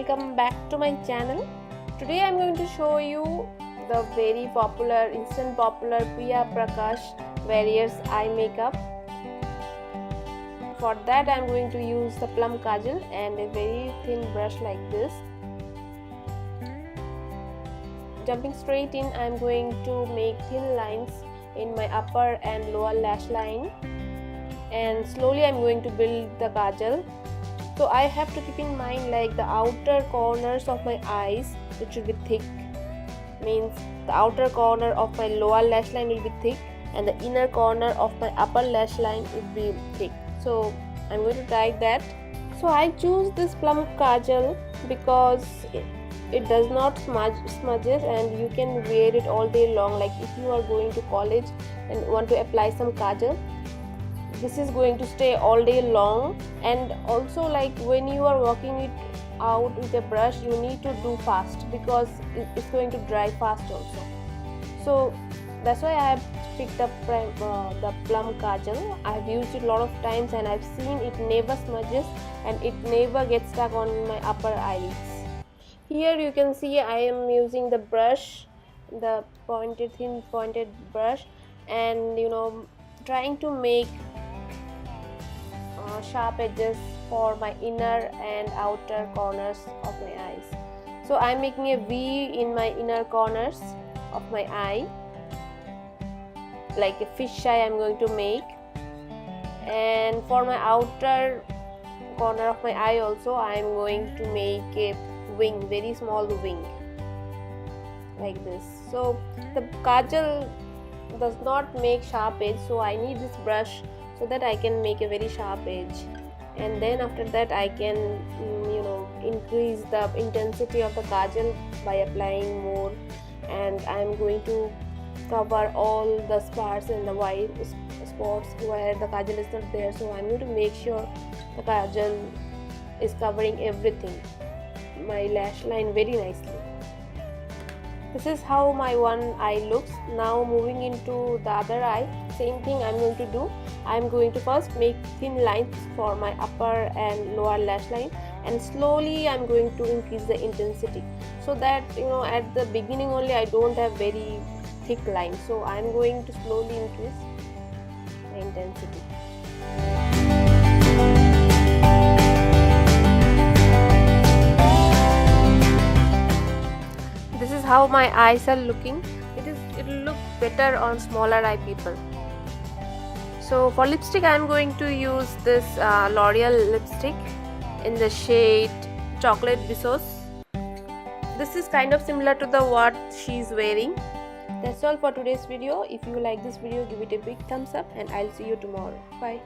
welcome back to my channel. Today I am going to show you the very popular, instant popular PRAKASH VARRIER's eye makeup. For that I am going to use the plum kajal and a very thin brush like this. Jumping straight in, I am going to make thin lines in my upper and lower lash line, and slowly I am going to build the kajal. So I have to keep in mind, like, the outer corners of my eyes, it should be thick, means the outer corner of my lower lash line will be thick and the inner corner of my upper lash line will be thick. So I'm going to try that. So I choose this plum kajal because it does not smudges and you can wear it all day long. Like if you are going to college and want to apply some kajal, this is going to stay all day long. And also, like, when you are working it out with a brush, you need to do fast because it's going to dry fast also. So that's why I have picked up the plum kajal. I have used it a lot of times and I've seen it never smudges and it never gets stuck on my upper eyelids. Here you can see I am using the brush, the thin pointed brush, and trying to make sharp edges for my inner and outer corners of my eyes. So I'm making a V in my inner corners of my eye, like a fish eye I'm going to make, and for my outer corner of my eye also I'm going to make a wing, very small wing like this. So the kajal does not make sharp edge, so I need this brush so that I can make a very sharp edge, and then after that I can increase the intensity of the kajal by applying more, and I am going to cover all the spots and the white spots where the kajal is not there. So I am going to make sure the kajal is covering everything, my lash line, very nicely. This is how my one eye looks. Now moving into the other eye, same thing I'm going to do. I'm going to first make thin lines for my upper and lower lash line, and slowly I'm going to increase the intensity, so that at the beginning only I don't have very thick lines. So I'm going to slowly increase the intensity. This is how my eyes are looking. It will look better on smaller eye people. So for lipstick I am going to use this L'Oreal lipstick in the shade Chocolate Bisous. This is kind of similar to the what she's wearing. That's all for today's video. If you like this video, give it a big thumbs up and I'll see you tomorrow. Bye.